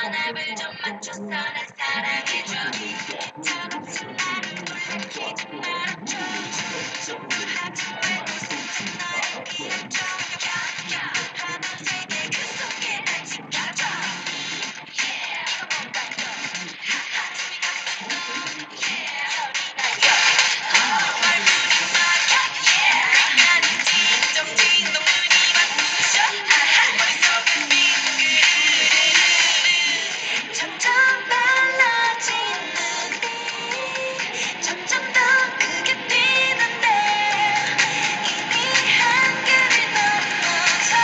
전압을 좀 맞춰서 날 사랑해줘. 두렵지 나를 놀래키지 말아줘. 하지 말고 나를 이해줘. 하나 세계 그 속에 날 지켜줘. Yeah, 이거 뭔가 이거. 하하, 숨이 가득 너. Yeah, 열이 나요. 말 부리지 마. Yeah, 나는 딩동딩동 눈이 막 부셔. 하하, 머릿속은 빙그르르르. 점점 빨라지는 빛. 점점 더 크게 뛰는데 이미 한계를 넘어서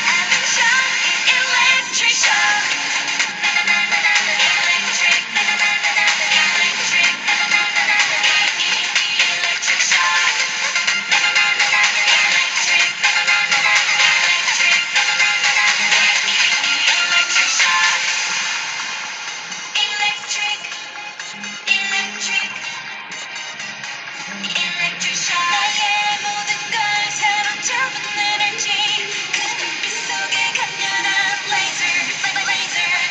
I'm in shock, electric shock. 나나나나나나 electric, 나나나나나나 electric, 나나나나나나 electric shock. 나나나나나나 electric, 나나나나나나 electric, 나나나나나나 electric shock. Electric, electric, electric shock. 나의 모든 걸 사로잡은 에너지. 그 눈빛 속에 강렬한 laser.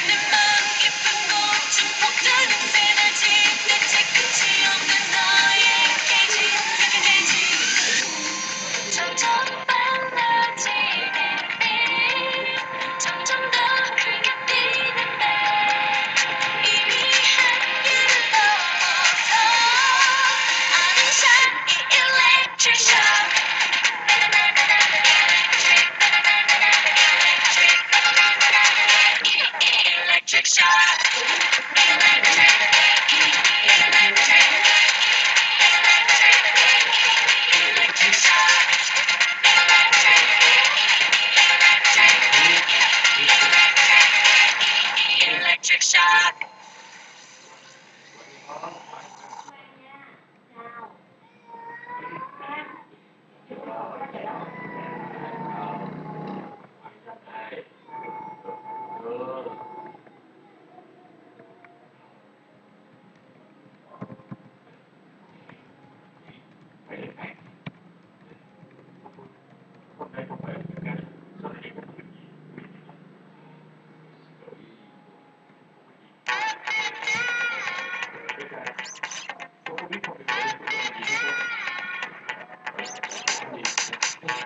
내 마음 깊은 곳 증폭되는 에너지. 대체 끝이 없는 너의 게이지. 점점 빨라지는 빛. 점점 더 크게 뛰는데 이미 한계를 넘어서 I'm in shock, electric shock. 나나나나나나 electric, 나나나나나나 electric, 나나나나나나 electric shock. Electric, electric, electric shock. Electric, electric shock.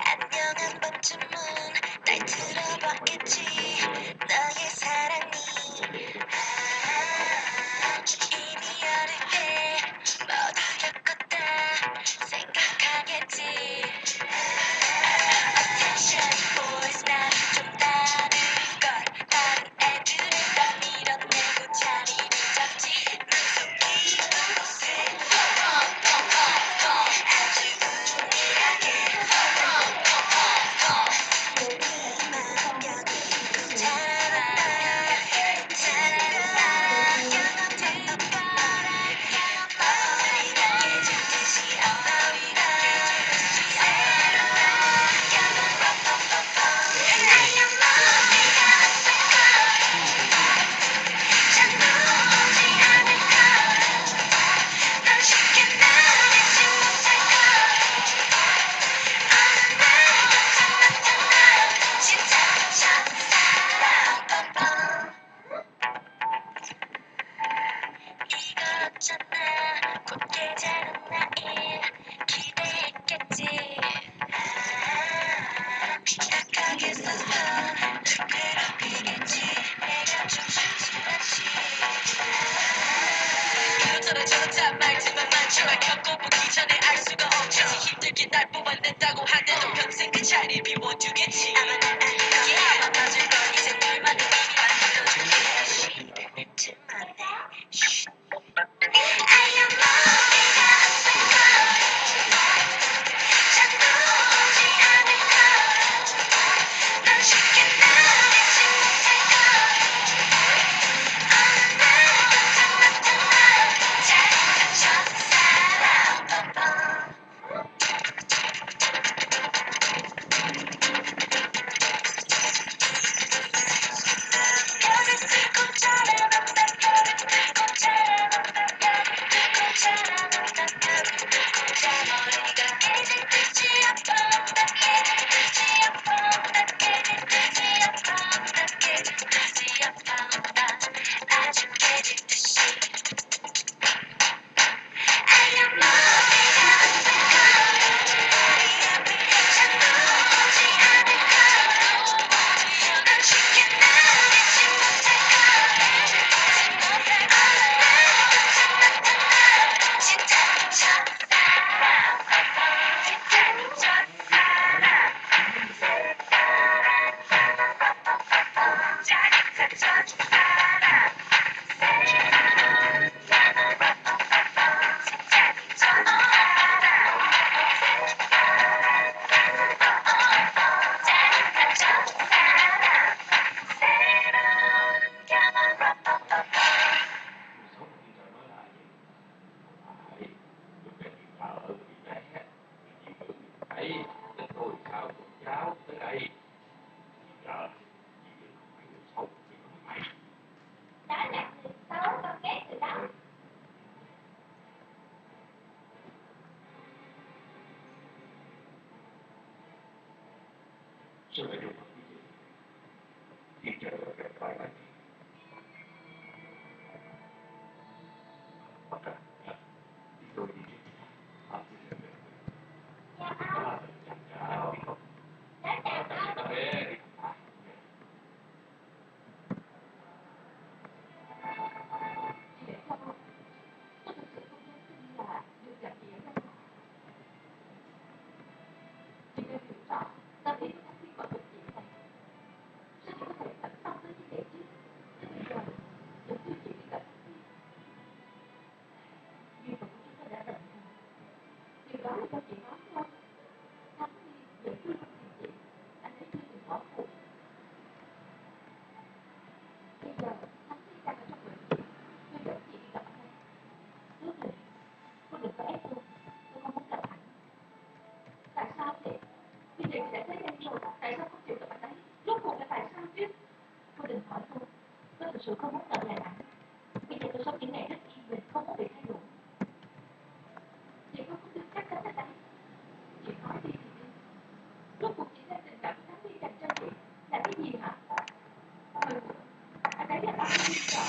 안녕 한 번쯤은 날 들어봤겠지. 너의 사랑이 이미 어릴 때 모두 겪었다 생각하겠지. Attention boys, 난 좀 다른걸. 다른 애들은 다 밀어내고 자리를 잡지. 눈속이 우세 아주 은밀하게 이거였잖아 곧게 자란 나일 기대했겠지. 딱하게 써서 널 괴롭히겠지. 내가 춤추지 않지. 이런저런 저런다 말들만 많죠. 겪어보기 전에 알 수가 없죠. 힘들게 날 뽑아낸다고 하대도 평생 그 자리를 비워두겠지. 아마 날 아니까 아마 맞을 걸. 이제 너만의 힘이 만들어줄게. 시대를 틈만해. I am 너네가 안될걸. 잠도 오지 않을걸. 넌 쉽게 나를 잊지 못할걸. 어느 날 나타나 잘 갖춰진 사람. Đó là từ xấu, con ghét từ đó. Sự không muốn ở lại ảnh. Bây giờ tôi sống những ngày rất yên bình, không có bị thay đổi. Chị không có tư cách đánh anh ấy. Chị nói đi thì đi. Rốt cuộc chị xem tình cảm của Thắng dành cho chị là cái gì hả? Ừ, anh ấy là bao nhiêu sợ.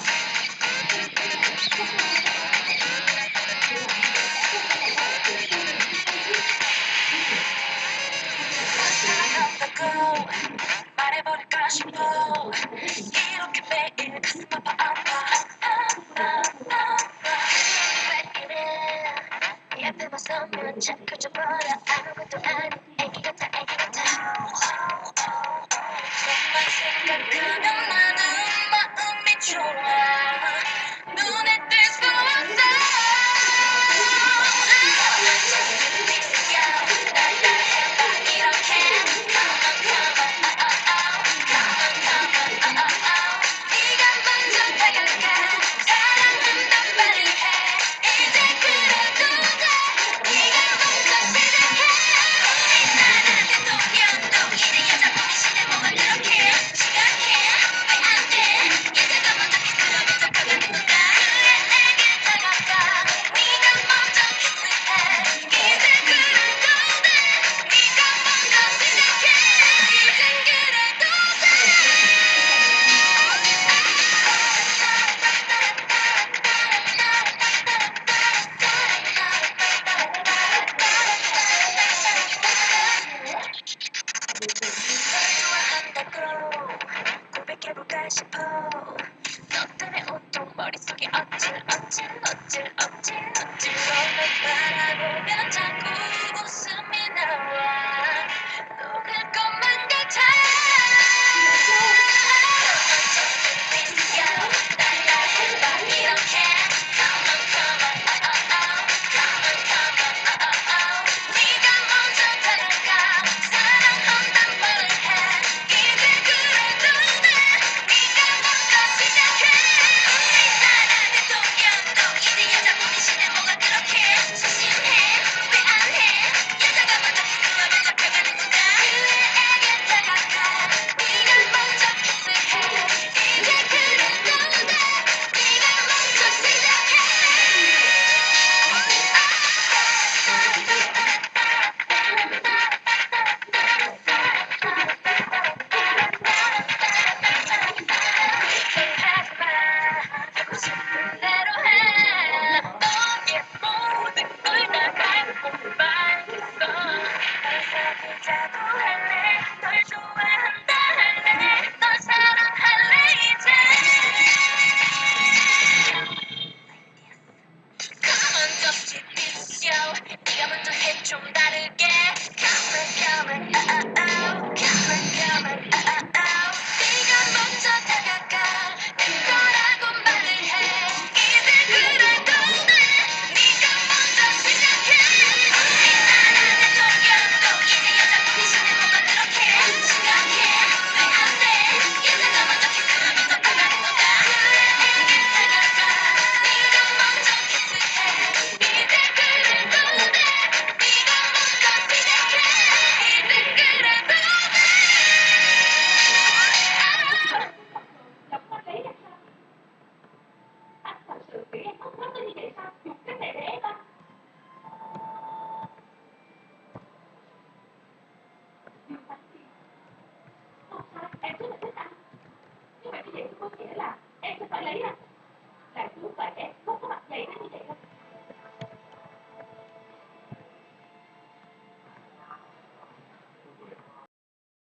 말해버릴까 싶어 이렇게 매일 가슴 아파 왜 이래 네 앞에만 서면 참 커져버려 아무것도 아닌 애기 같아 너만 생각하면 나는 마음이 좋아 눈에 띌 수 없어 날 해봐 이렇게 네가 먼저 다가가 사랑한단 말을 해 이제 그래도 돼 네가 먼저 시작해 우리 나라 대통령도 이제 여자분이 시대 뭐가 그렇게 심각해 왜 안돼 여자가 먼저 키스로 먼저 가가는 건가 그래 내게 다가가 네가 먼저 키스해 이제 그래도 돼 네가 먼저 시작해 이젠 그래도 좋아한다고 고백해볼까 싶어 너 때문에 온통 머릿속이 어찔